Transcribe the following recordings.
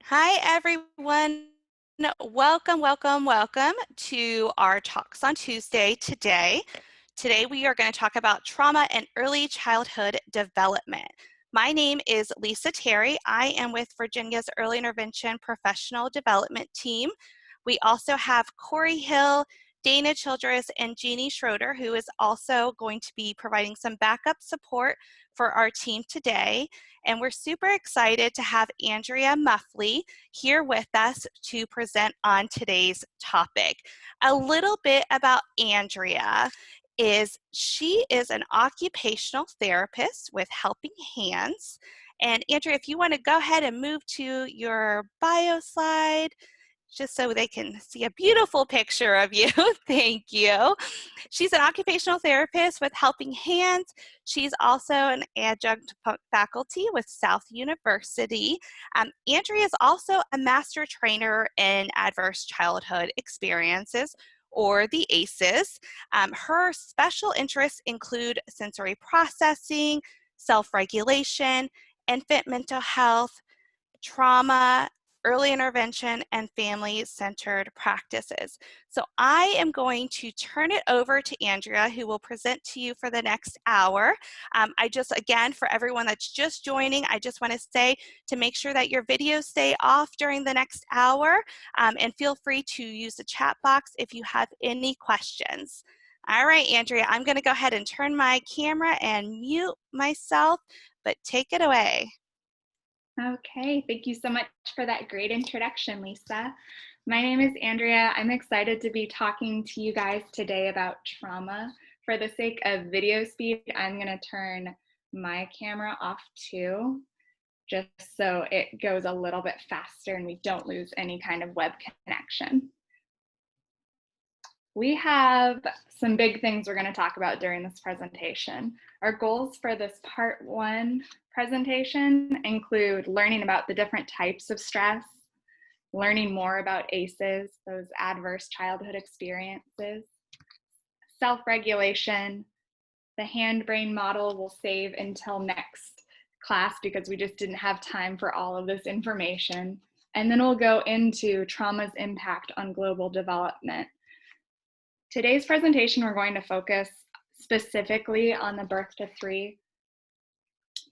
Hi, everyone. Welcome to our Talks on Tuesday today. Today, we are going to talk about trauma and early childhood development. My name is Lisa Terry. I am with Virginia's Early Intervention Professional Development Team. We also have Corey Hill, Dana Childress, and Jeannie Schroeder, who is also going to be providing some backup support for our team today. And we're super excited to have Andrea Muffley here with us to present on today's topic. A little bit about Andrea is she is an occupational therapist with Helping Hands. And Andrea, if you want to go ahead and move to your bio slide, just so they can see a beautiful picture of you. Thank you. She's an occupational therapist with Helping Hands. She's also an adjunct faculty with South University. Andrea is also a master trainer in adverse childhood experiences, or the ACEs. Her special interests include sensory processing, self-regulation, infant mental health, trauma, early intervention, and family-centered practices. So I am going to turn it over to Andrea, who will present to you for the next hour. Again, for everyone that's just joining, I just want to say to make sure that your videos stay off during the next hour, and feel free to use the chat box if you have any questions. All right, Andrea, I'm going to go ahead and turn my camera and mute myself, but take it away. Okay, thank you so much for that great introduction, Lisa. My name is Andrea. I'm excited to be talking to you guys today about trauma. For the sake of video speed, I'm going to turn my camera off too, just so it goes a little bit faster and we don't lose any kind of web connection. We have some big things we're going to talk about during this presentation. Our goals for this part one presentation include learning about the different types of stress, learning more about ACEs, those adverse childhood experiences, self-regulation. The hand-brain model will save until next class because we just didn't have time for all of this information. And then we'll go into trauma's impact on global development. Today's presentation, we're going to focus specifically on the birth to 3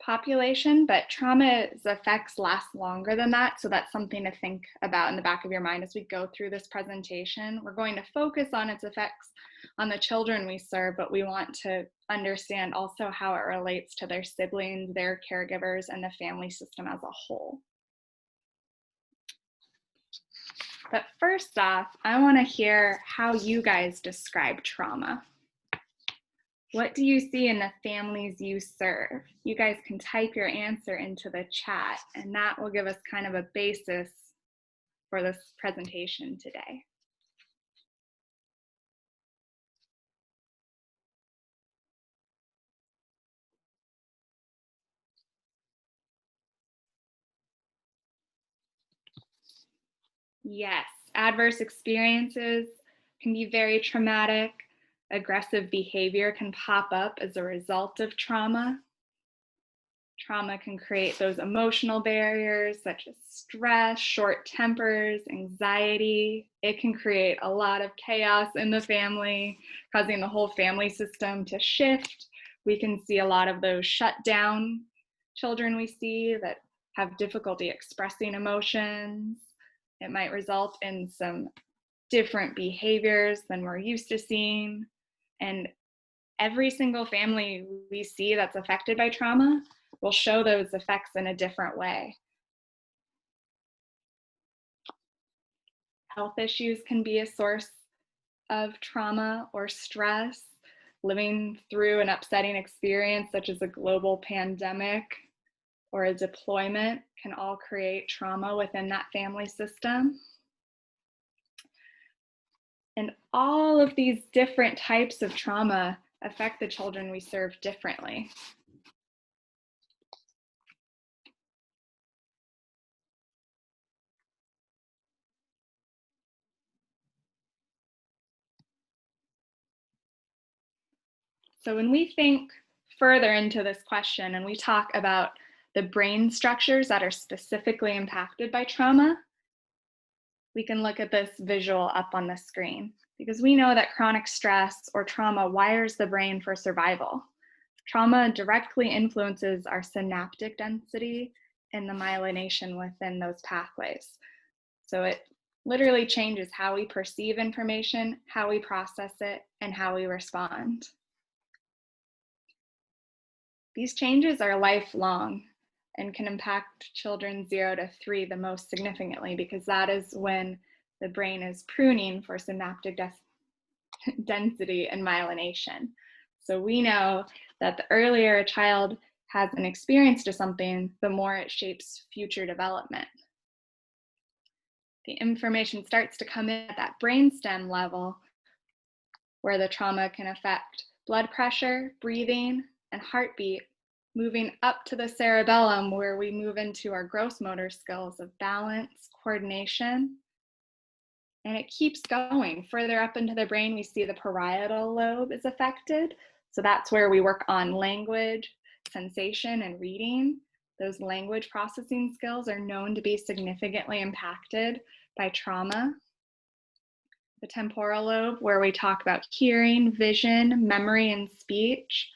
population, but trauma's effects last longer than that, so that's something to think about in the back of your mind as we go through this presentation. We're going to focus on its effects on the children we serve, but we want to understand also how it relates to their siblings, their caregivers, and the family system as a whole. But first off, I want to hear how you guys describe trauma. What do you see in the families you serve? You guys can type your answer into the chat, and that will give us kind of a basis for this presentation today. Yes, adverse experiences can be very traumatic. Aggressive behavior can pop up as a result of trauma. Trauma can create those emotional barriers such as stress, short tempers, anxiety. It can create a lot of chaos in the family, causing the whole family system to shift. We can see a lot of those shut down children we see that have difficulty expressing emotions. It might result in some different behaviors than we're used to seeing. And every single family we see that's affected by trauma will show those effects in a different way. Health issues can be a source of trauma or stress. Living through an upsetting experience such as a global pandemic or a deployment can all create trauma within that family system. And all of these different types of trauma affect the children we serve differently. So when we think further into this question and we talk about the brain structures that are specifically impacted by trauma, we can look at this visual up on the screen because we know that chronic stress or trauma wires the brain for survival. Trauma directly influences our synaptic density and the myelination within those pathways. So it literally changes how we perceive information, how we process it, and how we respond. These changes are lifelong and can impact children 0 to 3 the most significantly because that is when the brain is pruning for synaptic density and myelination. So we know that the earlier a child has an experience to something, the more it shapes future development. The information starts to come in at that brainstem level where the trauma can affect blood pressure, breathing, and heartbeat, moving up to the cerebellum where we move into our gross motor skills of balance, coordination, and it keeps going. Further up into the brain, we see the parietal lobe is affected. So that's where we work on language, sensation, and reading. Those language processing skills are known to be significantly impacted by trauma. The temporal lobe, where we talk about hearing, vision, memory, and speech,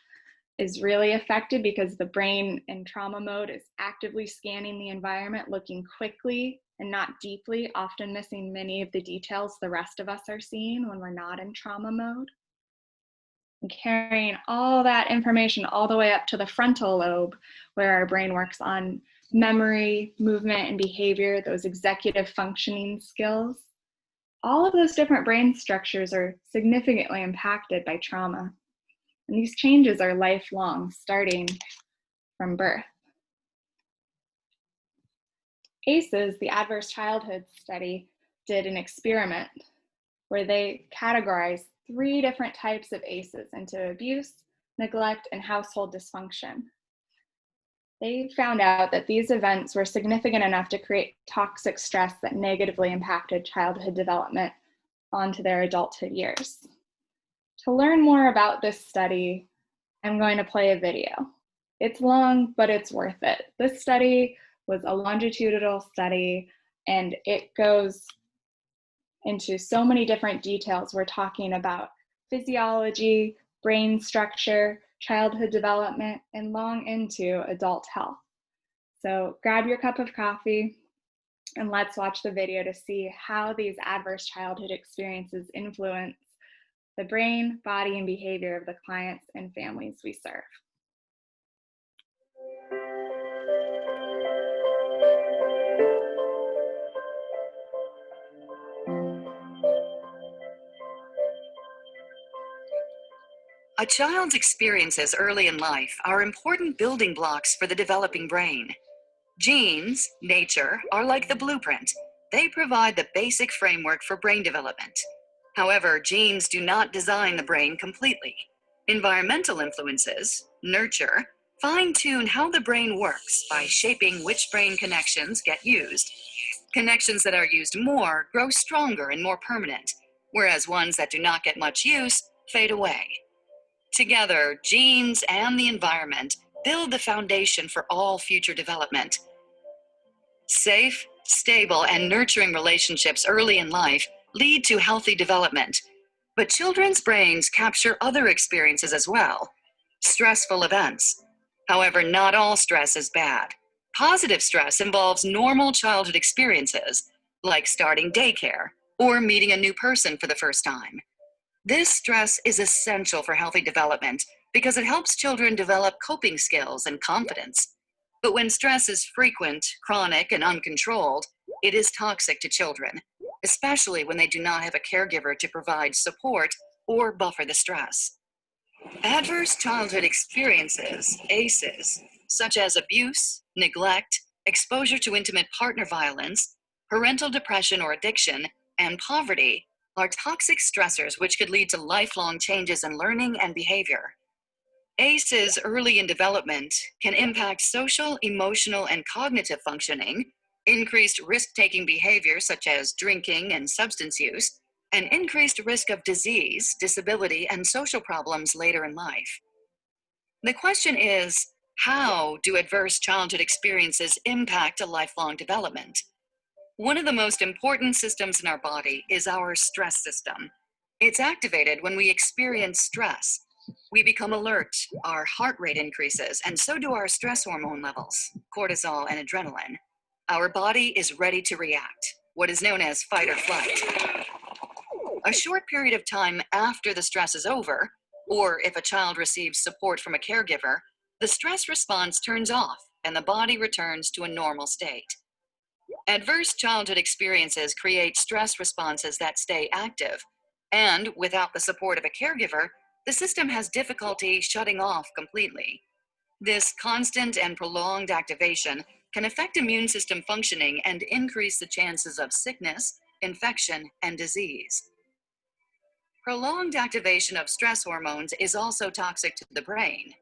is really affected because the brain in trauma mode is actively scanning the environment, looking quickly and not deeply, often missing many of the details the rest of us are seeing when we're not in trauma mode. And carrying all that information all the way up to the frontal lobe, where our brain works on memory, movement, and behavior, those executive functioning skills. All of those different brain structures are significantly impacted by trauma. And these changes are lifelong, starting from birth. ACEs, the Adverse Childhood Study, did an experiment where they categorized 3 different types of ACEs into abuse, neglect, and household dysfunction. They found out that these events were significant enough to create toxic stress that negatively impacted childhood development onto their adulthood years. To learn more about this study, I'm going to play a video. It's long, but it's worth it. This study was a longitudinal study, and it goes into so many different details. We're talking about physiology, brain structure, childhood development, and long into adult health. So grab your cup of coffee and let's watch the video to see how these adverse childhood experiences influence the brain, body, and behavior of the clients and families we serve. A child's experiences early in life are important building blocks for the developing brain. Genes, nature, are like the blueprint. They provide the basic framework for brain development. However, genes do not design the brain completely. Environmental influences, nurture, fine-tune how the brain works by shaping which brain connections get used. Connections that are used more grow stronger and more permanent, whereas ones that do not get much use fade away. Together, genes and the environment build the foundation for all future development. Safe, stable, and nurturing relationships early in life lead to healthy development. But children's brains capture other experiences as well. Stressful events. However, not all stress is bad. Positive stress involves normal childhood experiences, like starting daycare or meeting a new person for the first time. This stress is essential for healthy development because it helps children develop coping skills and confidence. But when stress is frequent, chronic, and uncontrolled, it is toxic to children, especially when they do not have a caregiver to provide support or buffer the stress. Adverse childhood experiences, ACEs, such as abuse, neglect, exposure to intimate partner violence, parental depression or addiction, and poverty, are toxic stressors which could lead to lifelong changes in learning and behavior. ACEs early in development can impact social, emotional, and cognitive functioning, increased risk-taking behavior such as drinking and substance use, and increased risk of disease, disability, and social problems later in life. The question is, How do adverse childhood experiences impact a lifelong development? One of the most important systems in our body is our stress system. It's activated when we experience stress. We become alert, our heart rate increases, and so do our stress hormone levels, cortisol and adrenaline. Our body is ready to react, what is known as fight or flight. A short period of time after the stress is over, or if a child receives support from a caregiver, the stress response turns off and the body returns to a normal state. Adverse childhood experiences create stress responses that stay active, and without the support of a caregiver, the system has difficulty shutting off completely. This constant and prolonged activation can affect immune system functioning and increase the chances of sickness, infection, and disease. Prolonged activation of stress hormones is also toxic to the brain.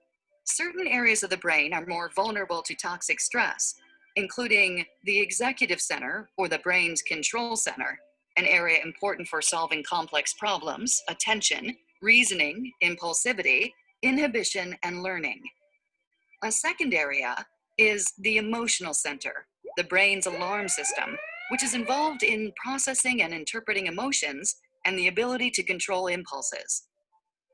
Certain areas of the brain are more vulnerable to toxic stress, including the executive center or the brain's control center, an area important for solving complex problems, attention, reasoning, impulsivity, inhibition, and learning. A second area is the emotional center, the brain's alarm system, which is involved in processing and interpreting emotions and the ability to control impulses.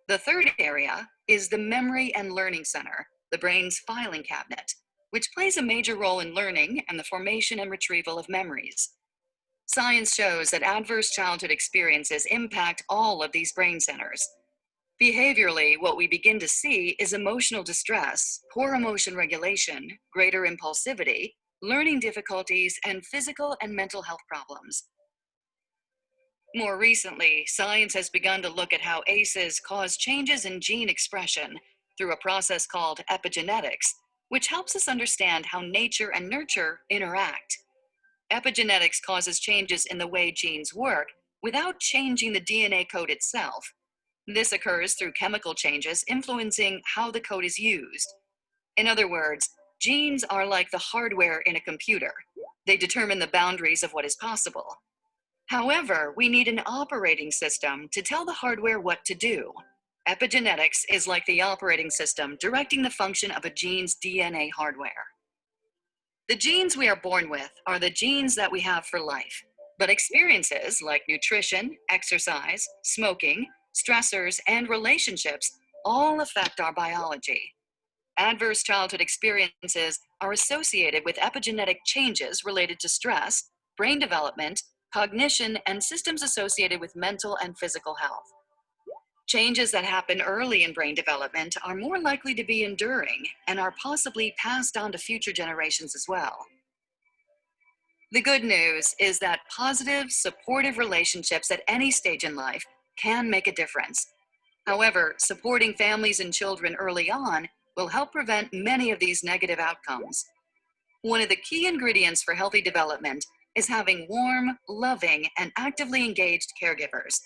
The third area is the memory and learning center, the brain's filing cabinet, which plays a major role in learning and the formation and retrieval of memories. Science shows that adverse childhood experiences impact all of these brain centers. Behaviorally, what we begin to see is emotional distress, poor emotion regulation, greater impulsivity, learning difficulties, and physical and mental health problems. More recently, science has begun to look at how ACEs cause changes in gene expression through a process called epigenetics, which helps us understand how nature and nurture interact. Epigenetics causes changes in the way genes work without changing the DNA code itself. This occurs through chemical changes influencing how the code is used. In other words, genes are like the hardware in a computer. They determine the boundaries of what is possible. However, we need an operating system to tell the hardware what to do. Epigenetics is like the operating system directing the function of a gene's DNA hardware. The genes we are born with are the genes that we have for life, but experiences like nutrition, exercise, smoking, stressors, and relationships all affect our biology. Adverse childhood experiences are associated with epigenetic changes related to stress, brain development, cognition, and systems associated with mental and physical health. Changes that happen early in brain development are more likely to be enduring and are possibly passed on to future generations as well. The good news is that positive, supportive relationships at any stage in life can make a difference. However, supporting families and children early on will help prevent many of these negative outcomes. One of the key ingredients for healthy development is having warm, loving, and actively engaged caregivers.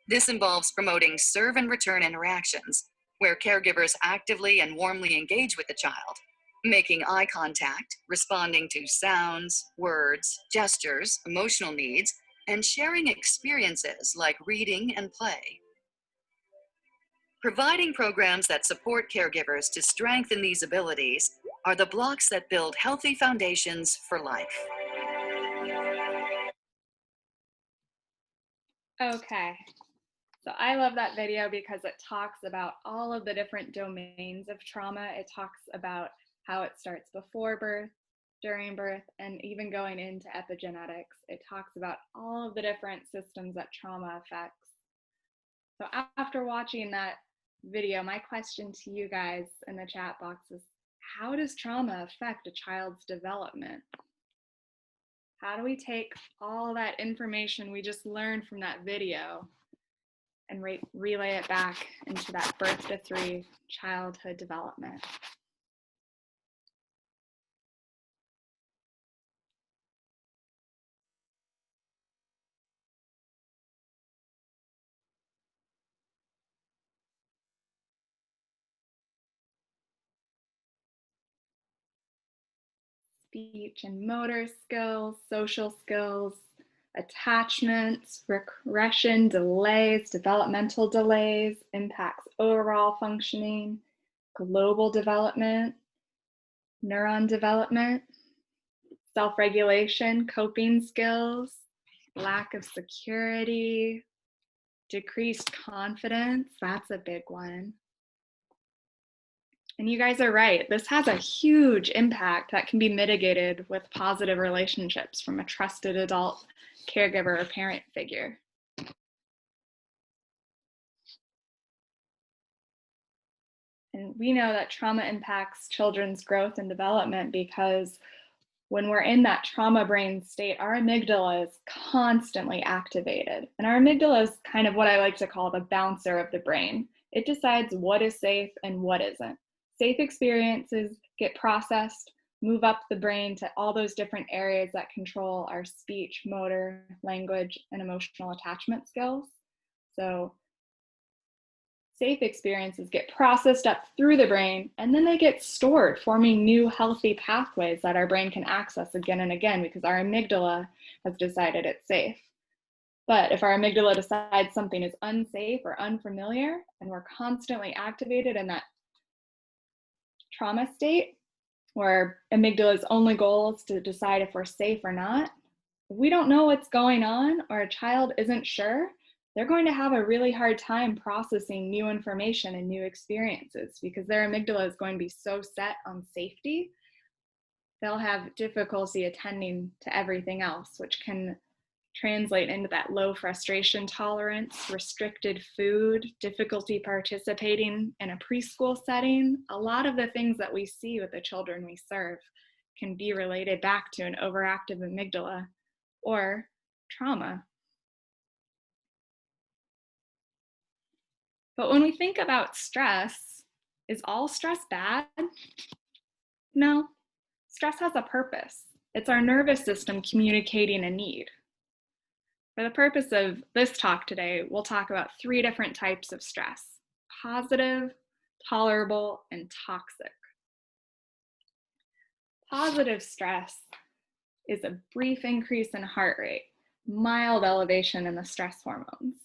This involves promoting serve and return interactions, where caregivers actively and warmly engage with the child, making eye contact, responding to sounds, words, gestures, emotional needs, and sharing experiences like reading and play. Providing programs that support caregivers to strengthen these abilities are the blocks that build healthy foundations for life. Okay, so I love that video because it talks about all of the different domains of trauma. It talks about how it starts before birth, during birth, and even going into epigenetics. It talks about all of the different systems that trauma affects. So after watching that video, my question to you guys in the chat box is, how does trauma affect a child's development? How do we take all that information we just learned from that video and relay it back into that birth to 3 childhood development? Speech and motor skills, social skills, attachments, regression, delays, developmental delays, impacts overall functioning, global development, neuron development, self-regulation, coping skills, lack of security, decreased confidence. That's a big one. And you guys are right. This has a huge impact that can be mitigated with positive relationships from a trusted adult caregiver or parent figure. And we know that trauma impacts children's growth and development because when we're in that trauma brain state, our amygdala is constantly activated. And our amygdala is kind of what I like to call the bouncer of the brain. It decides what is safe and what isn't. Safe experiences get processed, move up the brain to all those different areas that control our speech, motor, language, and emotional attachment skills. So safe experiences get processed up through the brain, and then they get stored, forming new healthy pathways that our brain can access again and again because our amygdala has decided it's safe. But if our amygdala decides something is unsafe or unfamiliar, and we're constantly activated in that trauma state, where amygdala's only goal is to decide if we're safe or not, if we don't know what's going on or a child isn't sure, they're going to have a really hard time processing new information and new experiences because their amygdala is going to be so set on safety, they'll have difficulty attending to everything else, which can translate into that low frustration tolerance, restricted food, difficulty participating in a preschool setting. A lot of the things that we see with the children we serve can be related back to an overactive amygdala or trauma. But when we think about stress, is all stress bad? No. Stress has a purpose. It's our nervous system communicating a need. For the purpose of this talk today, we'll talk about 3 different types of stress: positive, tolerable, and toxic. Positive stress is a brief increase in heart rate, mild elevation in the stress hormones.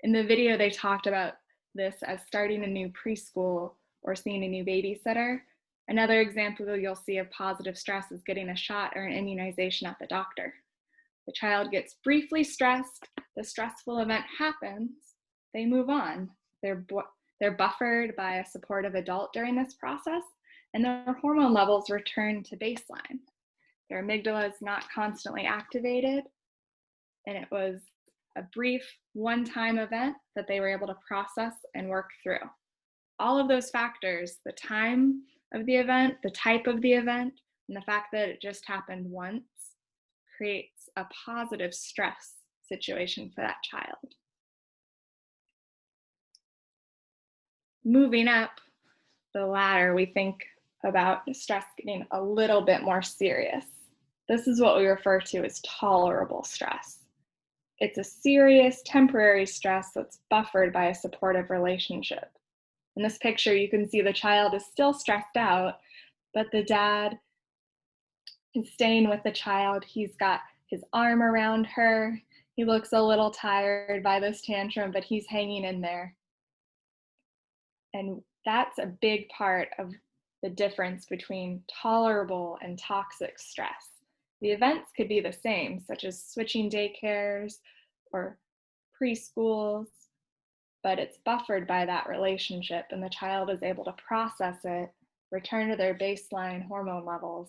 In the video, they talked about this as starting a new preschool or seeing a new babysitter. Another example you'll see of positive stress is getting a shot or an immunization at the doctor. The child gets briefly stressed, the stressful event happens, they move on. They're buffered by a supportive adult during this process, and their hormone levels return to baseline. Their amygdala is not constantly activated, and it was a brief one-time event that they were able to process and work through. All of those factors, the time of the event, the type of the event, and the fact that it just happened once, creates a positive stress situation for that child. Moving up the ladder, we think about stress getting a little bit more serious. This is what we refer to as tolerable stress. It's a serious temporary stress that's buffered by a supportive relationship. In this picture, you can see the child is still stressed out, but the dad is staying with the child. He's got his arm around her. He looks a little tired by this tantrum, but he's hanging in there. And that's a big part of the difference between tolerable and toxic stress. The events could be the same, such as switching daycares or preschools, but it's buffered by that relationship, and the child is able to process it, return to their baseline hormone levels,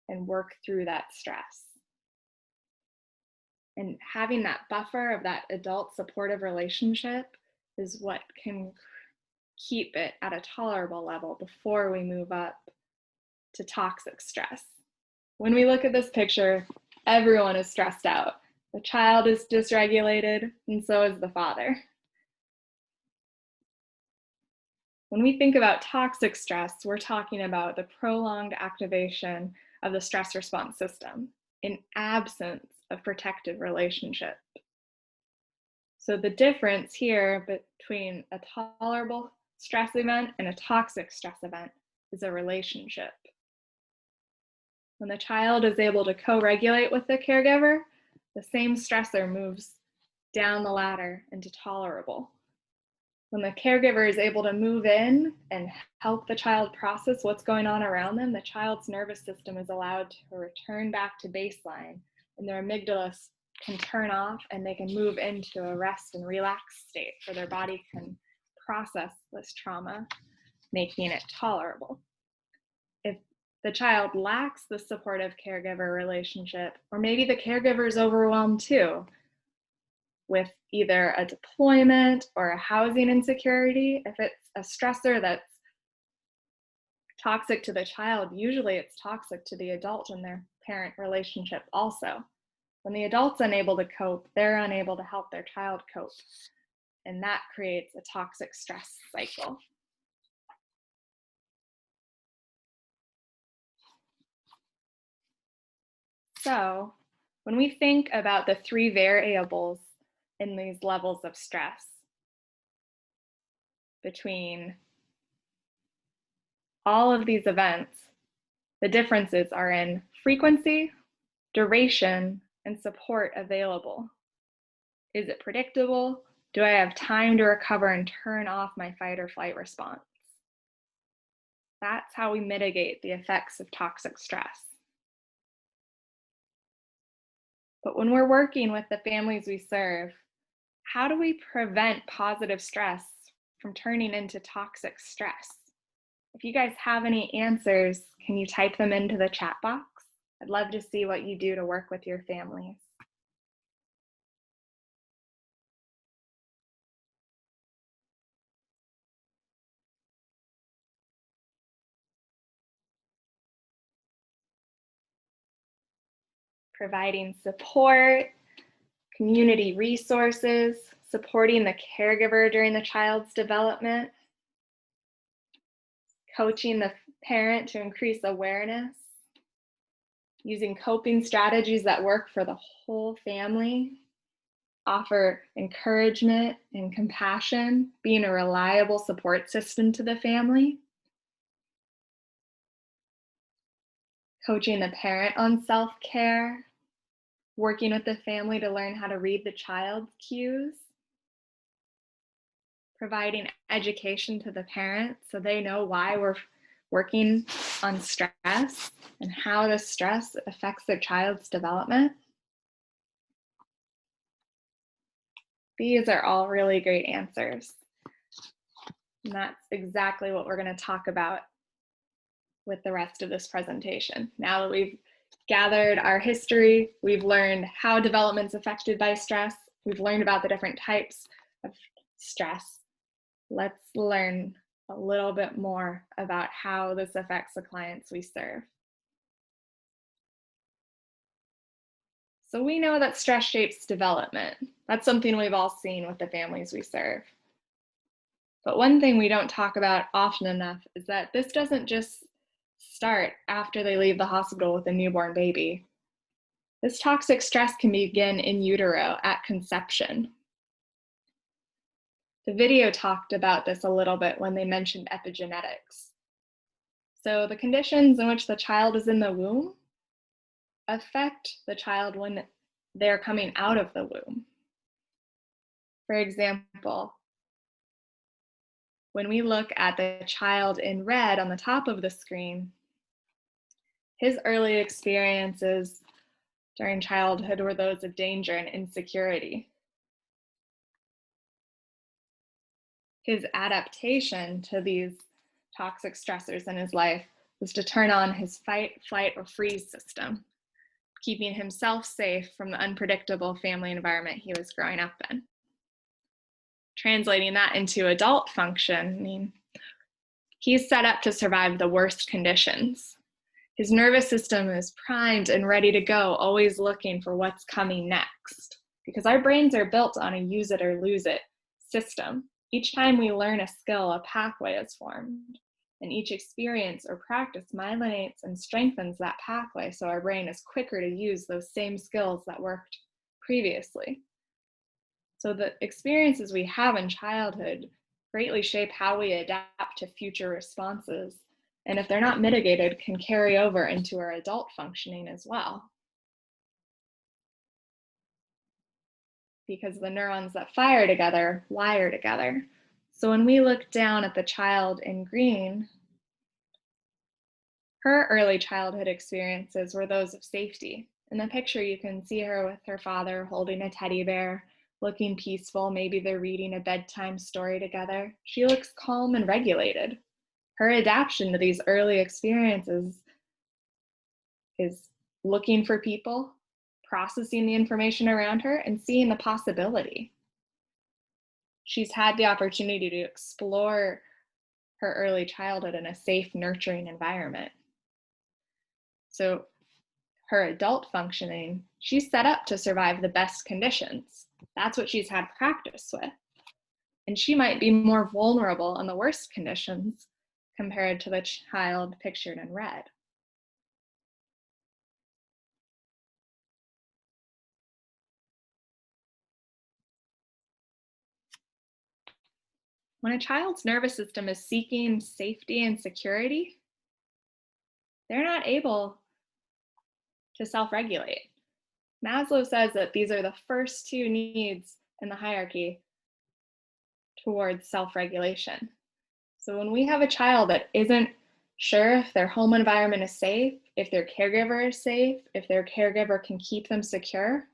and work through that stress. And having that buffer of that adult supportive relationship is what can keep it at a tolerable level before we move up to toxic stress. When we look at this picture, everyone is stressed out. The child is dysregulated, and so is the father. When we think about toxic stress, we're talking about the prolonged activation of the stress response system in absence of protective relationship. So the difference here between a tolerable stress event and a toxic stress event is a relationship. When the child is able to co-regulate with the caregiver, the same stressor moves down the ladder into tolerable. When the caregiver is able to move in and help the child process what's going on around them, the child's nervous system is allowed to return back to baseline, and their amygdala can turn off and they can move into a rest and relax state so their body can process this trauma, making it tolerable. If the child lacks the supportive caregiver relationship, or maybe the caregiver is overwhelmed too, with either a deployment or a housing insecurity, if it's a stressor that's toxic to the child, usually it's toxic to the adult and their parent relationship also. When the adult's unable to cope, they're unable to help their child cope. And that creates a toxic stress cycle. So when we think about the 3 variables in these levels of stress between all of these events, the differences are in frequency, duration, and support available. Is it predictable? Do I have time to recover and turn off my fight or flight response? That's how we mitigate the effects of toxic stress. But when we're working with the families we serve, how do we prevent positive stress from turning into toxic stress? If you guys have any answers, can you type them into the chat box? I'd love to see what you do to work with your families. Providing support, community resources, supporting the caregiver during the child's development, coaching the parent to increase awareness, using coping strategies that work for the whole family, offer encouragement and compassion, being a reliable support system to the family, coaching the parent on self-care, working with the family to learn how to read the child's cues, providing education to the parent so they know why we're working on stress and how the stress affects their child's development. These are all really great answers. And that's exactly what we're going to talk about with the rest of this presentation. Now that we've gathered our history, we've learned how development's affected by stress, we've learned about the different types of stress. Let's learn a little bit more about how this affects the clients we serve. So we know that stress shapes development. That's something we've all seen with the families we serve. But one thing we don't talk about often enough is that this doesn't just start after they leave the hospital with a newborn baby. This toxic stress can begin in utero at conception. The video talked about this a little bit when they mentioned epigenetics. So the conditions in which the child is in the womb affect the child when they're coming out of the womb. For example, when we look at the child in red on the top of the screen, his early experiences during childhood were those of danger and insecurity. His adaptation to these toxic stressors in his life was to turn on his fight, flight, or freeze system, keeping himself safe from the unpredictable family environment he was growing up in. Translating that into adult functioning, he's set up to survive the worst conditions. His nervous system is primed and ready to go, always looking for what's coming next. Because our brains are built on a use it or lose it system. Each time we learn a skill, a pathway is formed. And each experience or practice myelinates and strengthens that pathway so our brain is quicker to use those same skills that worked previously. So the experiences we have in childhood greatly shape how we adapt to future responses. And if they're not mitigated, can carry over into our adult functioning as well. Because the neurons that fire together wire together. So when we look down at the child in green, her early childhood experiences were those of safety. In the picture, you can see her with her father holding a teddy bear, looking peaceful. Maybe they're reading a bedtime story together. She looks calm and regulated. Her adaptation to these early experiences is looking for people, processing the information around her, and seeing the possibility. She's had the opportunity to explore her early childhood in a safe, nurturing environment. So her adult functioning, she's set up to survive the best conditions. That's what she's had practice with. And she might be more vulnerable in the worst conditions compared to the child pictured in red. When a child's nervous system is seeking safety and security, they're not able to self regulate. Maslow says that these are the first two needs in the hierarchy towards self regulation. So when we have a child that isn't sure if their home environment is safe, if their caregiver is safe, if their caregiver can keep them secure,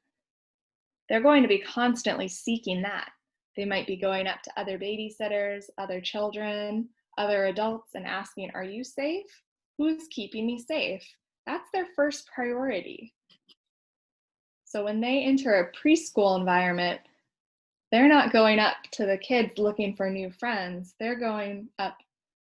they're going to be constantly seeking that. They might be going up to other babysitters, other children, other adults, and asking, "Are you safe? Who's keeping me safe?" That's their first priority. So when they enter a preschool environment, they're not going up to the kids looking for new friends. They're going up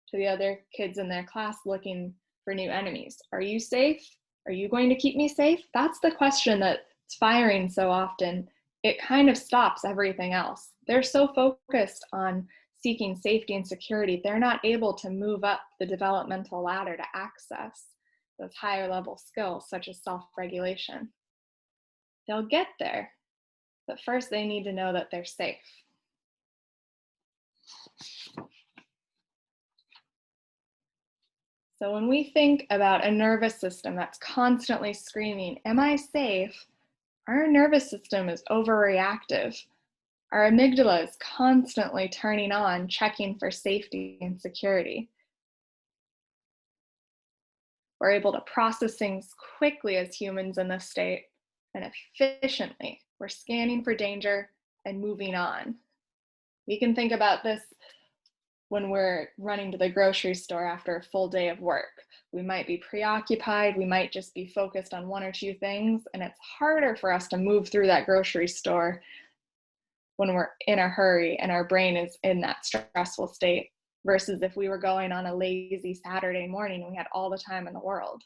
to the other kids in their class looking for new enemies. Are you safe? Are you going to keep me safe? That's the question that's firing so often. It kind of stops everything else. They're so focused on seeking safety and security, they're not able to move up the developmental ladder to access those higher level skills, such as self-regulation. They'll get there, but first they need to know that they're safe. So when we think about a nervous system that's constantly screaming, "Am I safe?" our nervous system is overreactive. Our amygdala is constantly turning on, checking for safety and security. We're able to process things quickly as humans in this state and efficiently. We're scanning for danger and moving on. We can think about this when we're running to the grocery store after a full day of work. We might be preoccupied, we might just be focused on one or two things, and it's harder for us to move through that grocery store when we're in a hurry and our brain is in that stressful state, versus if we were going on a lazy Saturday morning and we had all the time in the world.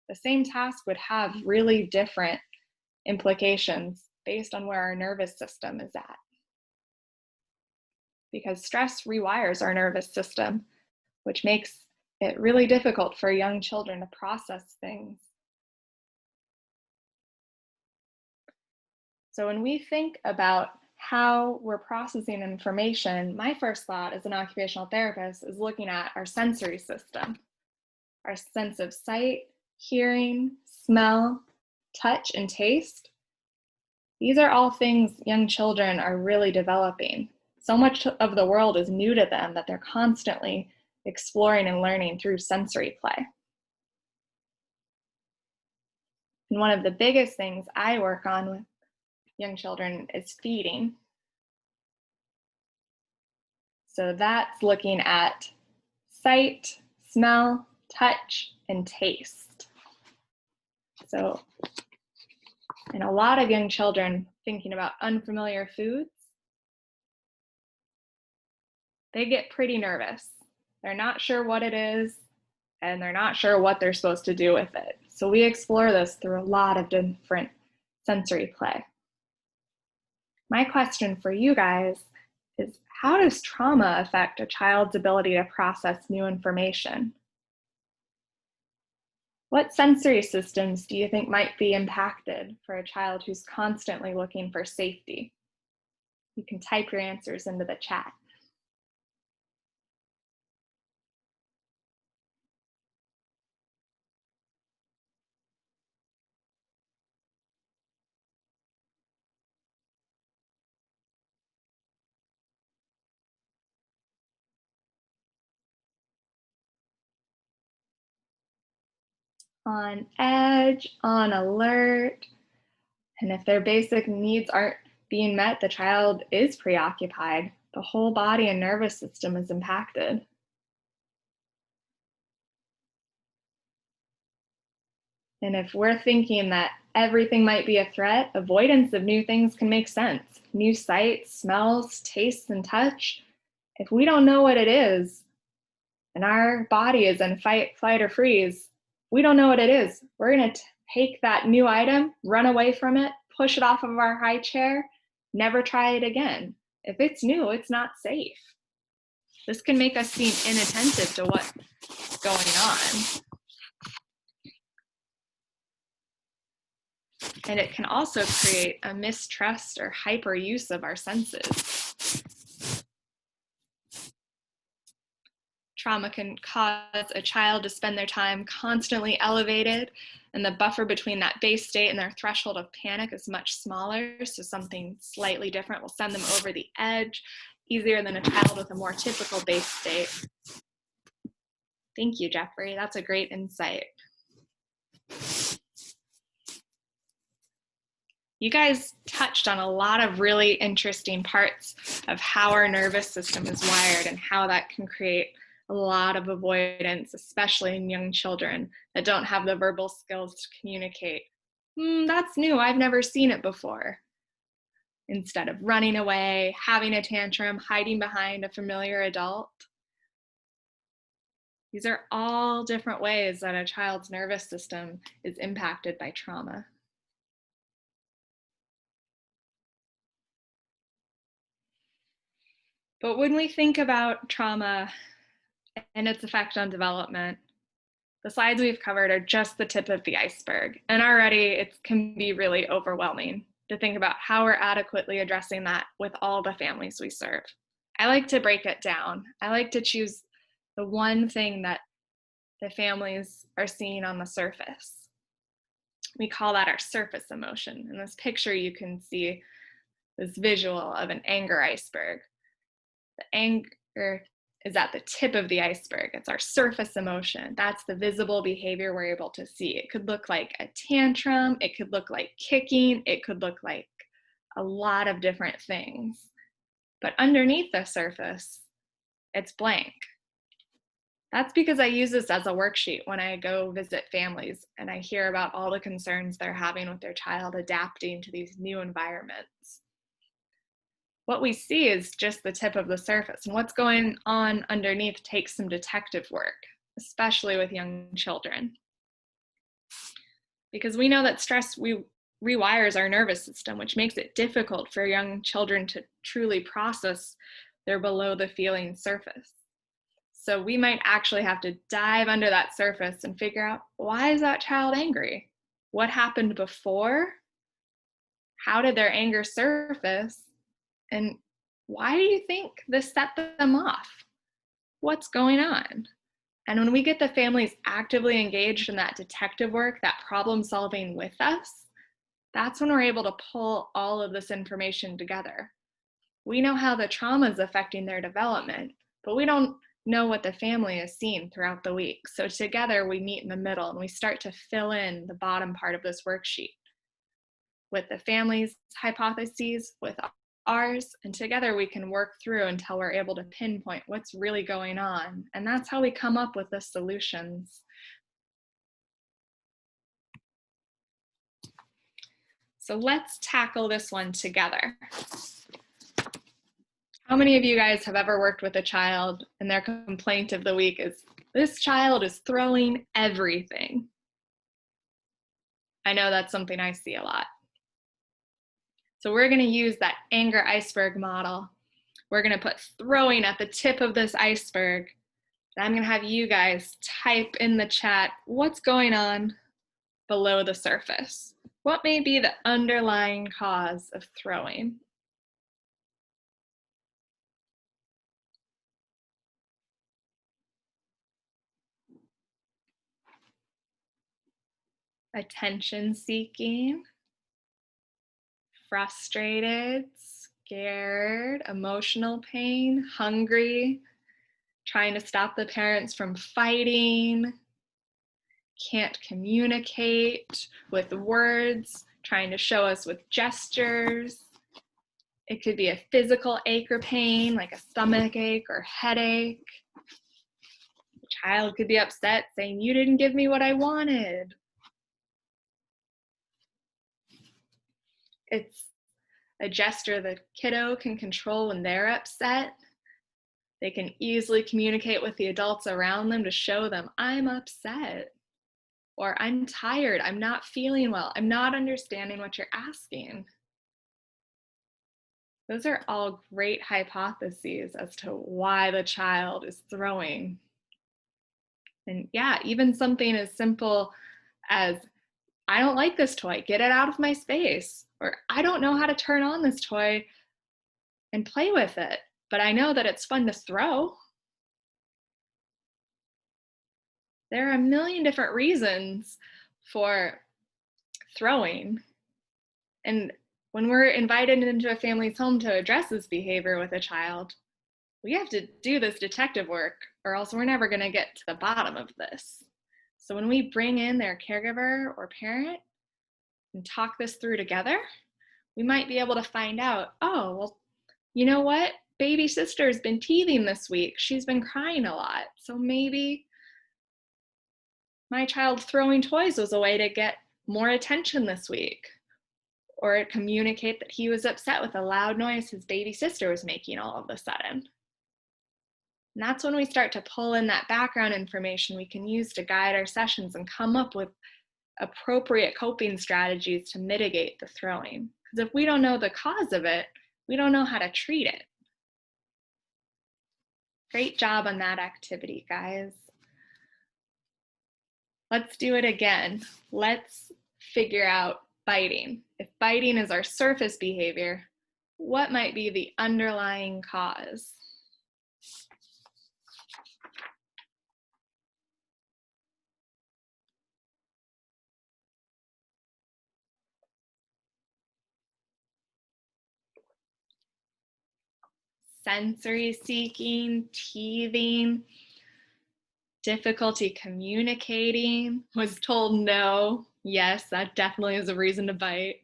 The same task would have really different implications based on where our nervous system is at. Because stress rewires our nervous system, which makes it really difficult for young children to process things. So when we think about how we're processing information, my first thought as an occupational therapist is looking at our sensory system, our sense of sight, hearing, smell, touch, and taste. These are all things young children are really developing. So much of the world is new to them that they're constantly exploring and learning through sensory play. And one of the biggest things I work on with young children is feeding. So that's looking at sight, smell, touch, and taste. So, and a lot of young children thinking about unfamiliar foods, they get pretty nervous. They're not sure what it is, and they're not sure what they're supposed to do with it. So we explore this through a lot of different sensory play. My question for you guys is, how does trauma affect a child's ability to process new information? What sensory systems do you think might be impacted for a child who's constantly looking for safety? You can type your answers into the chat. on edge, on alert. And if their basic needs aren't being met, the child is preoccupied. The whole body and nervous system is impacted. And if we're thinking that everything might be a threat, avoidance of new things can make sense. New sights, smells, tastes, and touch. If we don't know what it is, and our body is in fight, flight, or freeze, we don't know what it is. We're going to take that new item, run away from it, push it off of our high chair, never try it again. If it's new, it's not safe. This can make us seem inattentive to what's going on. And it can also create a mistrust or hyper use of our senses. Trauma can cause a child to spend their time constantly elevated, and the buffer between that base state and their threshold of panic is much smaller, so something slightly different will send them over the edge, easier than a child with a more typical base state. Thank you, Jeffrey. That's a great insight. You guys touched on a lot of really interesting parts of how our nervous system is wired and how that can create a lot of avoidance, especially in young children that don't have the verbal skills to communicate. That's new, I've never seen it before. Instead of running away, having a tantrum, hiding behind a familiar adult. These are all different ways that a child's nervous system is impacted by trauma. But when we think about trauma and its effect on development, the slides we've covered are just the tip of the iceberg. And already it can be really overwhelming to think about how we're adequately addressing that with all the families we serve. I like to break it down. I like to choose the one thing that the families are seeing on the surface. We call that our surface emotion. In this picture, you can see this visual of an anger iceberg. The anger is at the tip of the iceberg. It's our surface emotion. That's the visible behavior we're able to see. It could look like a tantrum. It could look like kicking. It could look like a lot of different things. But underneath the surface, it's blank. That's because I use this as a worksheet when I go visit families and I hear about all the concerns they're having with their child adapting to these new environments. What we see is just the tip of the surface, and what's going on underneath takes some detective work, especially with young children. Because we know that stress rewires our nervous system, which makes it difficult for young children to truly process their below the feeling surface. So we might actually have to dive under that surface and figure out, why is that child angry? What happened before? How did their anger surface? And why do you think this set them off? What's going on? And when we get the families actively engaged in that detective work, that problem solving with us, that's when we're able to pull all of this information together. We know how the trauma is affecting their development, but we don't know what the family has seen throughout the week. So together we meet in the middle and we start to fill in the bottom part of this worksheet with the family's hypotheses, with ours, and together we can work through until we're able to pinpoint what's really going on. And that's how we come up with the solutions. So let's tackle this one together. How many of you guys have ever worked with a child and their complaint of the week is, this child is throwing everything? I know that's something I see a lot. So we're going to use that anger iceberg model. We're going to put throwing at the tip of this iceberg. And I'm going to have you guys type in the chat, what's going on below the surface? What may be the underlying cause of throwing? Attention seeking, frustrated, scared, emotional pain, hungry, trying to stop the parents from fighting, can't communicate with words, trying to show us with gestures. It could be a physical ache or pain, like a stomach ache or headache. The child could be upset, saying, "You didn't give me what I wanted." It's a gesture the kiddo can control when they're upset. They can easily communicate with the adults around them to show them, "I'm upset," or "I'm tired, I'm not feeling well, I'm not understanding what you're asking." Those are all great hypotheses as to why the child is throwing. And yeah, even something as simple as, "I don't like this toy, get it out of my space," or "I don't know how to turn on this toy and play with it, but I know that it's fun to throw." There are a million different reasons for throwing. And when we're invited into a family's home to address this behavior with a child, we have to do this detective work, or else we're never going to get to the bottom of this. So when we bring in their caregiver or parent and talk this through together, we might be able to find out, oh, well, you know what? Baby sister's been teething this week. She's been crying a lot. So maybe my child throwing toys was a way to get more attention this week, or communicate that he was upset with a loud noise his baby sister was making all of a sudden. And that's when we start to pull in that background information we can use to guide our sessions and come up with appropriate coping strategies to mitigate the throwing. Because if we don't know the cause of it, we don't know how to treat it. Great job on that activity, guys. Let's do it again. Let's figure out biting. If biting is our surface behavior, what might be the underlying cause? Sensory seeking, teething, difficulty communicating, was told no. Yes, that definitely is a reason to bite.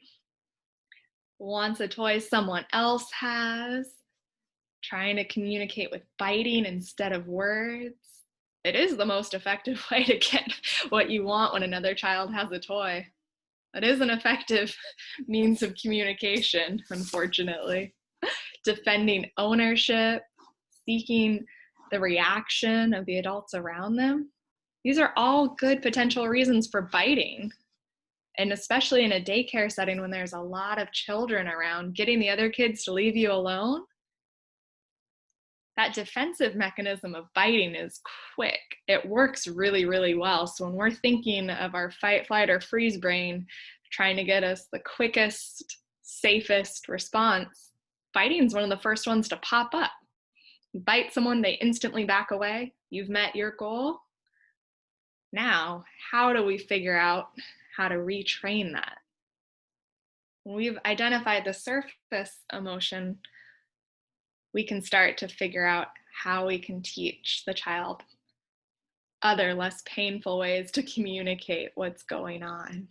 Wants a toy someone else has, trying to communicate with biting instead of words. It is the most effective way to get what you want when another child has a toy. It is an effective means of communication, unfortunately. Defending ownership, seeking the reaction of the adults around them. These are all good potential reasons for biting. And especially in a daycare setting when there's a lot of children around, getting the other kids to leave you alone, that defensive mechanism of biting is quick. It works really, really well. So when we're thinking of our fight, flight, or freeze brain trying to get us the quickest, safest response, biting is one of the first ones to pop up. You bite someone, they instantly back away. You've met your goal. Now, how do we figure out how to retrain that? When we've identified the surface emotion, we can start to figure out how we can teach the child other less painful ways to communicate what's going on.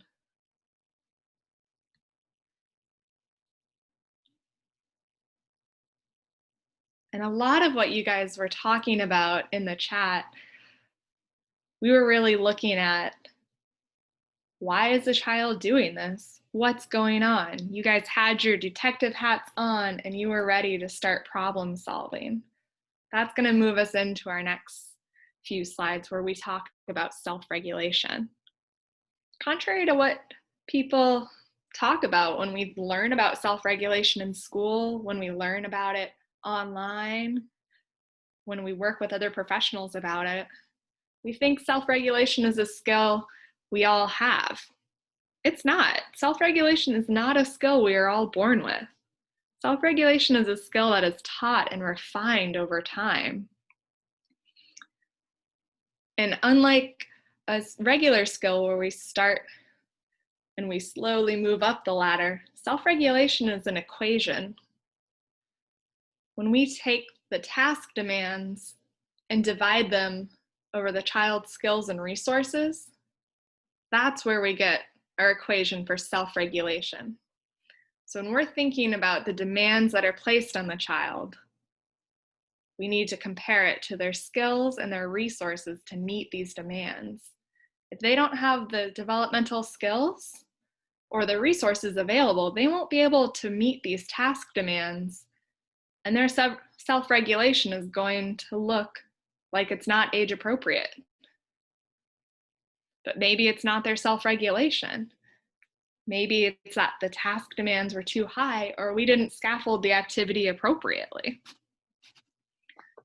And a lot of what you guys were talking about in the chat, we were really looking at, why is the child doing this? What's going on? You guys had your detective hats on and you were ready to start problem solving. That's going to move us into our next few slides where we talk about self-regulation. Contrary to what people talk about when we learn about self-regulation in school, when we learn about it online, when we work with other professionals about it, we think self-regulation is a skill we all have. It's not. Self-regulation is not a skill we are all born with. Self-regulation is a skill that is taught and refined over time. And unlike a regular skill where we start and we slowly move up the ladder, self-regulation is an equation. When we take the task demands and divide them over the child's skills and resources, That's where we get our equation for self-regulation. So when we're thinking about the demands that are placed on the child, we need to compare it to their skills and their resources to meet these demands. If they don't have the developmental skills or the resources available, they won't be able to meet these task demands, and their self-regulation is going to look like it's not age appropriate. But maybe it's not their self-regulation. Maybe it's that the task demands were too high, or we didn't scaffold the activity appropriately.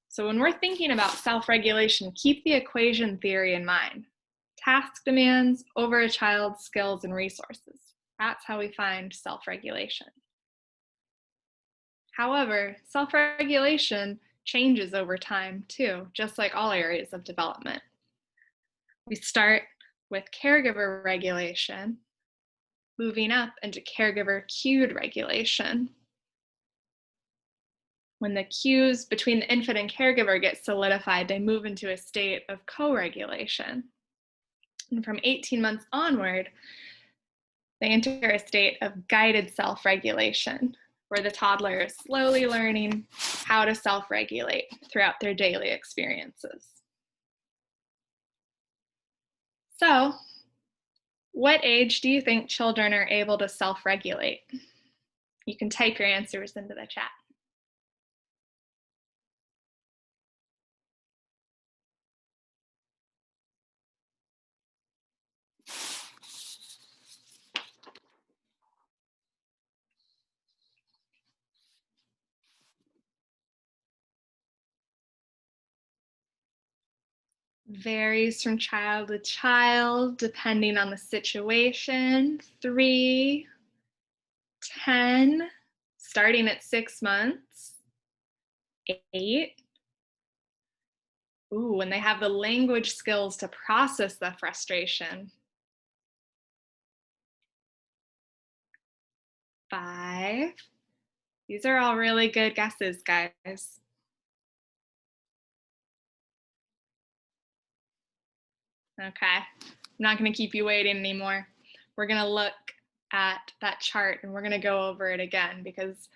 So when we're thinking about self-regulation, keep the equation theory in mind. Task demands over a child's skills and resources. That's how we find self-regulation. However, self-regulation changes over time too, just like all areas of development. We start with caregiver regulation, moving up into caregiver cued regulation. When the cues between the infant and caregiver get solidified, they move into a state of co-regulation. And from 18 months onward, they enter a state of guided self-regulation, where the toddler is slowly learning how to self-regulate throughout their daily experiences. So, what age do you think children are able to self-regulate? You can type your answers into the chat. Varies from child to child, depending on the situation. 3, 10, starting at 6 months. 8. Ooh, when they have the language skills to process the frustration. 5. These are all really good guesses, guys. Okay, I'm not going to keep you waiting anymore. We're going to look at that chart and we're going to go over it again, because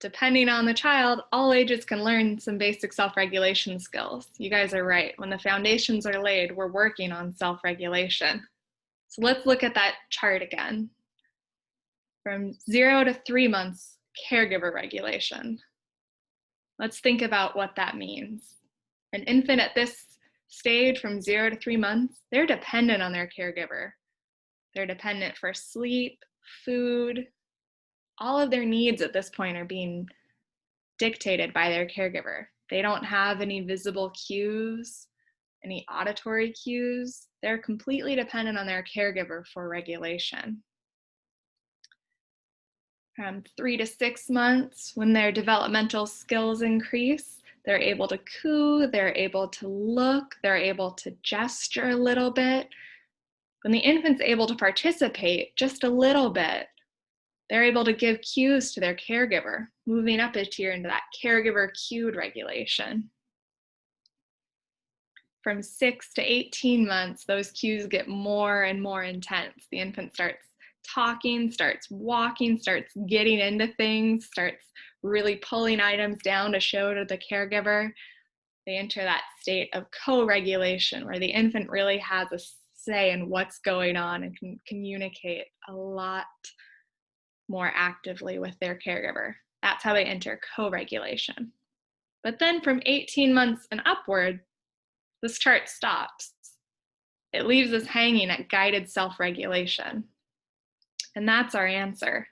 depending on the child, all ages can learn some basic self-regulation skills. You guys are right. When the foundations are laid, we're working on self-regulation. So let's look at that chart again. From 0 to 3 months, caregiver regulation. Let's think about what that means. An infant at this stage, from 0 to 3 months, they're dependent on their caregiver. They're dependent for sleep, food. All of their needs at this point are being dictated by their caregiver. They don't have any visible cues, any auditory cues. They're completely dependent on their caregiver for regulation. From 3 to 6 months, when their developmental skills increase, they're able to coo, they're able to look, they're able to gesture a little bit. When the infant's able to participate just a little bit, they're able to give cues to their caregiver, moving up a tier into that caregiver cued regulation. From 6 to 18 months, those cues get more and more intense. The infant starts talking, starts walking, starts getting into things, starts really pulling items down to show to the caregiver. They enter that state of co-regulation, where the infant really has a say in what's going on and can communicate a lot more actively with their caregiver. That's how they enter co-regulation. But then from 18 months and upward, this chart stops. It leaves us hanging at guided self-regulation. And that's our answer.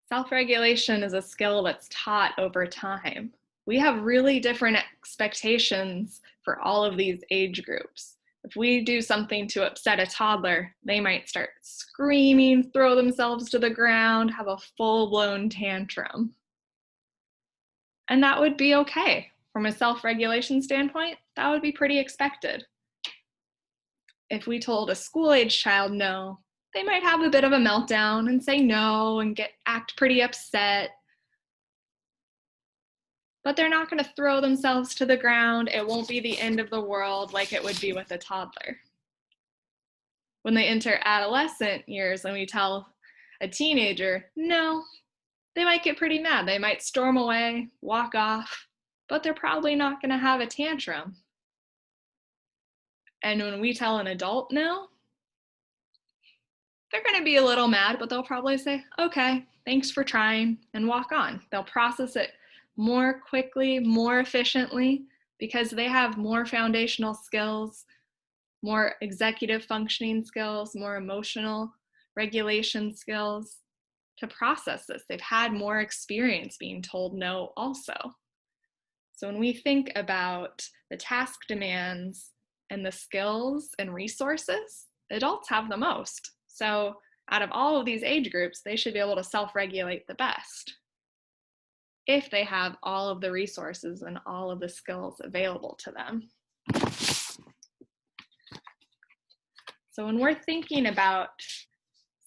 Self-regulation is a skill that's taught over time. We have really different expectations for all of these age groups. If we do something to upset a toddler, they might start screaming, throw themselves to the ground, have a full-blown tantrum. And that would be okay. From a self-regulation standpoint, that would be pretty expected. If we told a school-age child no, they might have a bit of a meltdown and say no and act pretty upset. But they're not going to throw themselves to the ground. It won't be the end of the world like it would be with a toddler. When they enter adolescent years and we tell a teenager, no, they might get pretty mad. They might storm away, walk off, but they're probably not going to have a tantrum. And when we tell an adult no, they're going to be a little mad, but they'll probably say, okay, thanks for trying, and walk on. They'll process it more quickly, more efficiently, because they have more foundational skills, more executive functioning skills, more emotional regulation skills to process this. They've had more experience being told no also. So when we think about the task demands and the skills and resources, adults have the most. So out of all of these age groups, they should be able to self-regulate the best if they have all of the resources and all of the skills available to them. So when we're thinking about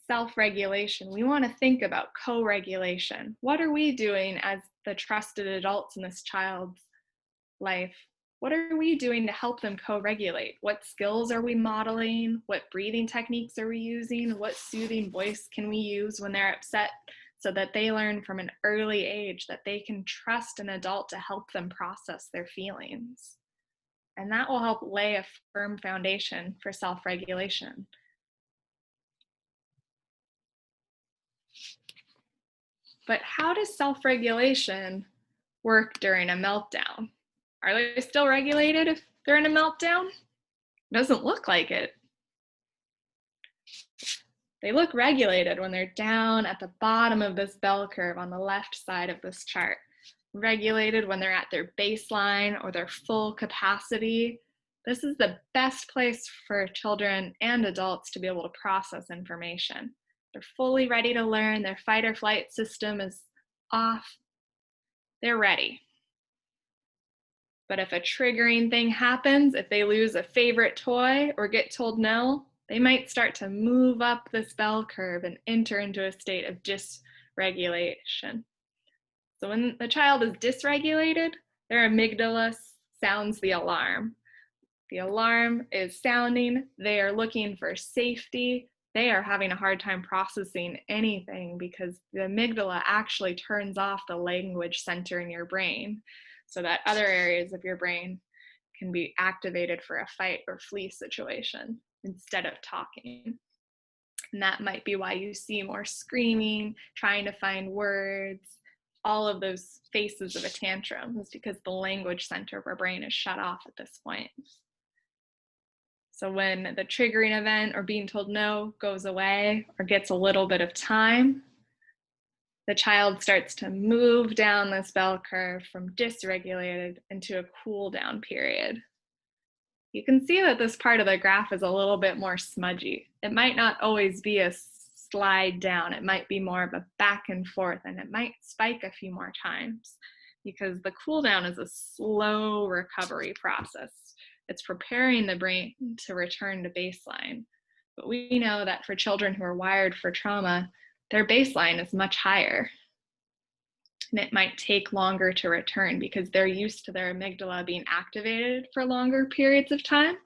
self-regulation, we want to think about co-regulation. What are we doing as the trusted adults in this child's life? What are we doing to help them co-regulate? What skills are we modeling? What breathing techniques are we using? What soothing voice can we use when they're upset so that they learn from an early age that they can trust an adult to help them process their feelings? And that will help lay a firm foundation for self-regulation. But how does self-regulation work during a meltdown? Are they still regulated if they're in a meltdown? Doesn't look like it. They look regulated when they're down at the bottom of this bell curve on the left side of this chart. Regulated when they're at their baseline or their full capacity. This is the best place for children and adults to be able to process information. They're fully ready to learn. Their fight or flight system is off. They're ready. But if a triggering thing happens, if they lose a favorite toy or get told no, they might start to move up this bell curve and enter into a state of dysregulation. So when the child is dysregulated, their amygdala sounds the alarm. The alarm is sounding. They are looking for safety. They are having a hard time processing anything because the amygdala actually turns off the language center in your brain so that other areas of your brain can be activated for a fight or flee situation instead of talking. And that might be why you see more screaming, trying to find words, all of those phases of a tantrum is because the language center of our brain is shut off at this point. So when the triggering event or being told no goes away or gets a little bit of time, the child starts to move down this bell curve from dysregulated into a cool down period. You can see that this part of the graph is a little bit more smudgy. It might not always be a slide down. It might be more of a back and forth, and it might spike a few more times because the cool down is a slow recovery process. It's preparing the brain to return to baseline. But we know that for children who are wired for trauma, their baseline is much higher. And it might take longer to return because they're used to their amygdala being activated for longer periods of time.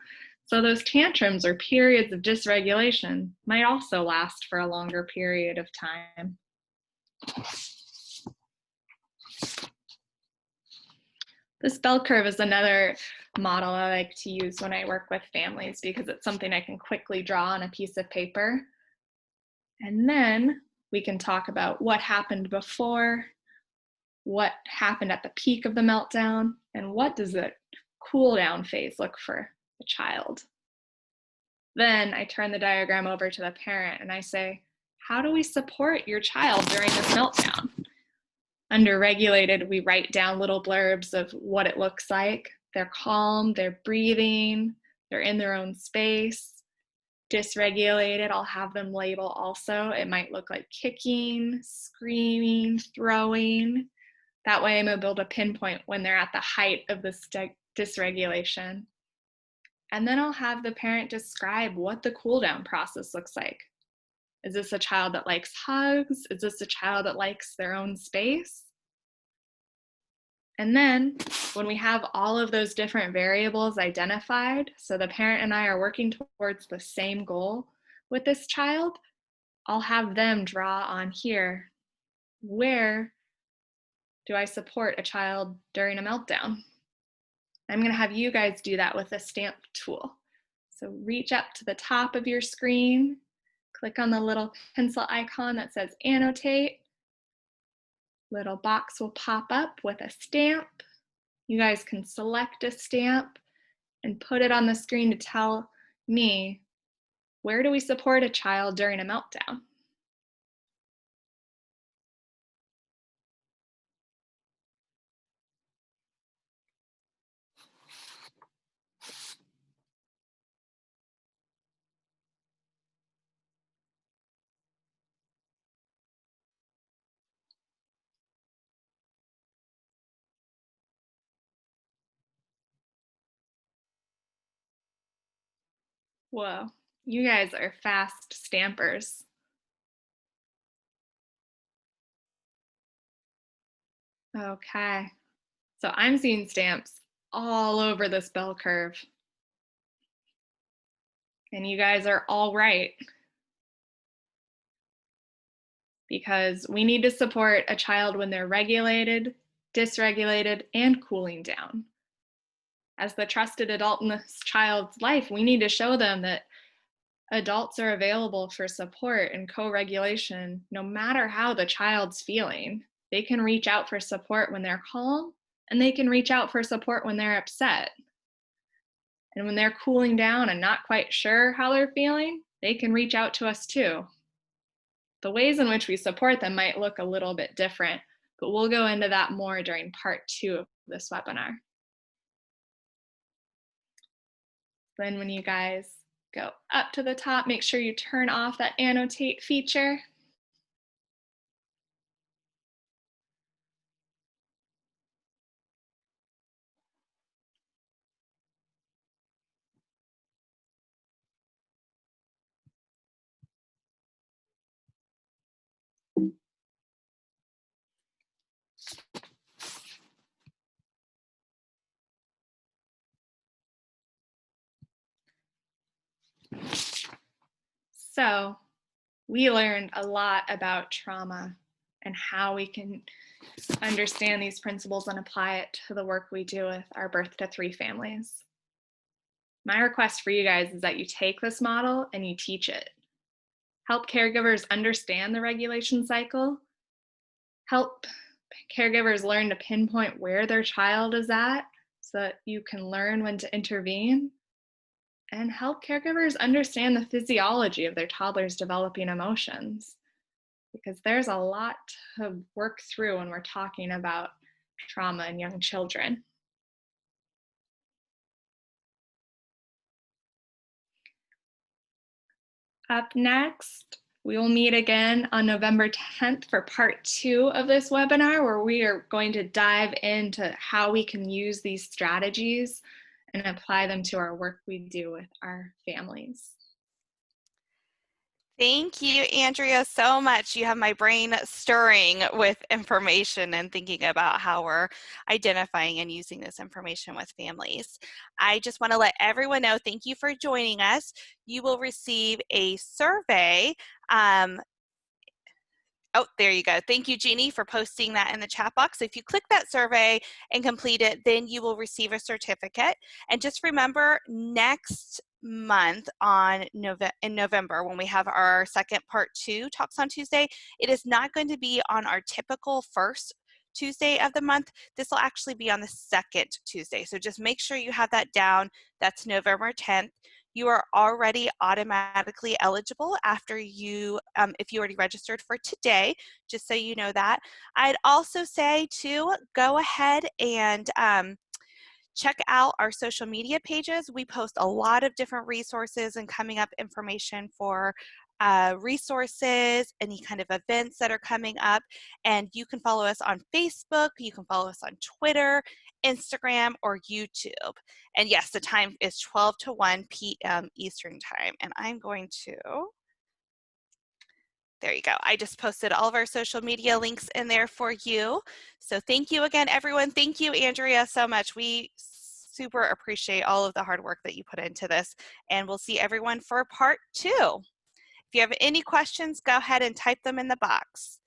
So those tantrums or periods of dysregulation might also last for a longer period of time. This bell curve is another model I like to use when I work with families because it's something I can quickly draw on a piece of paper. And then we can talk about what happened before, what happened at the peak of the meltdown, and what does the cool down phase look for the child. Then I turn the diagram over to the parent and I say, how do we support your child during this meltdown? Under regulated, we write down little blurbs of what it looks like. They're calm, they're breathing, they're in their own space. Dysregulated, I'll have them label also. It might look like kicking, screaming, throwing. That way I'm able to pinpoint when they're at the height of this dysregulation. And then I'll have the parent describe what the cool down process looks like. Is this a child that likes hugs? Is this a child that likes their own space? And then when we have all of those different variables identified, so the parent and I are working towards the same goal, with this child, I'll have them draw on here. Where do I support a child during a meltdown? I'm going to have you guys do that with a stamp tool. So reach up to the top of your screen, click on the little pencil icon that says annotate. Little box will pop up with a stamp. You guys can select a stamp and put it on the screen to tell me, where do we support a child during a meltdown? Whoa, you guys are fast stampers. Okay, so I'm seeing stamps all over this bell curve. And you guys are all right. Because we need to support a child when they're regulated, dysregulated, and cooling down. As the trusted adult in this child's life, we need to show them that adults are available for support and co-regulation no matter how the child's feeling. They can reach out for support when they're calm, and they can reach out for support when they're upset. And when they're cooling down and not quite sure how they're feeling, they can reach out to us too. The ways in which we support them might look a little bit different, but we'll go into that more during part 2 of this webinar. Then when you guys go up to the top, make sure you turn off that annotate feature. So we learned a lot about trauma and how we can understand these principles and apply it to the work we do with our birth to 3 families. My request for you guys is that you take this model and you teach it. Help caregivers understand the regulation cycle. Help caregivers learn to pinpoint where their child is at so that you can learn when to intervene. And help caregivers understand the physiology of their toddlers developing emotions, because there's a lot to work through when we're talking about trauma in young children. Up next, we will meet again on November 10th for part 2 of this webinar, where we are going to dive into how we can use these strategies and apply them to our work we do with our families. Thank you, Andrea, so much. You have my brain stirring with information and thinking about how we're identifying and using this information with families. I just want to let everyone know, thank you for joining us. You will receive a survey. Oh, there you go. Thank you, Jeannie, for posting that in the chat box. If you click that survey and complete it, then you will receive a certificate. And just remember, next month in November, when we have our second part 2 Talks on Tuesday, it is not going to be on our typical first Tuesday of the month. This will actually be on the second Tuesday. So just make sure you have that down. That's November 10th. You are already automatically eligible after you, if you already registered for today, just so you know that. I'd also say to go ahead and check out our social media pages. We post a lot of different resources and coming up information for resources, any kind of events that are coming up. And you can follow us on Facebook, you can follow us on Twitter, Instagram, or YouTube. And yes, the time is 12 to 1 p.m. Eastern time. And I'm going to, there you go. I just posted all of our social media links in there for you. So thank you again, everyone. Thank you, Andrea, so much. We super appreciate all of the hard work that you put into this. And we'll see everyone for part 2. you have any questions, go ahead and type them in the box.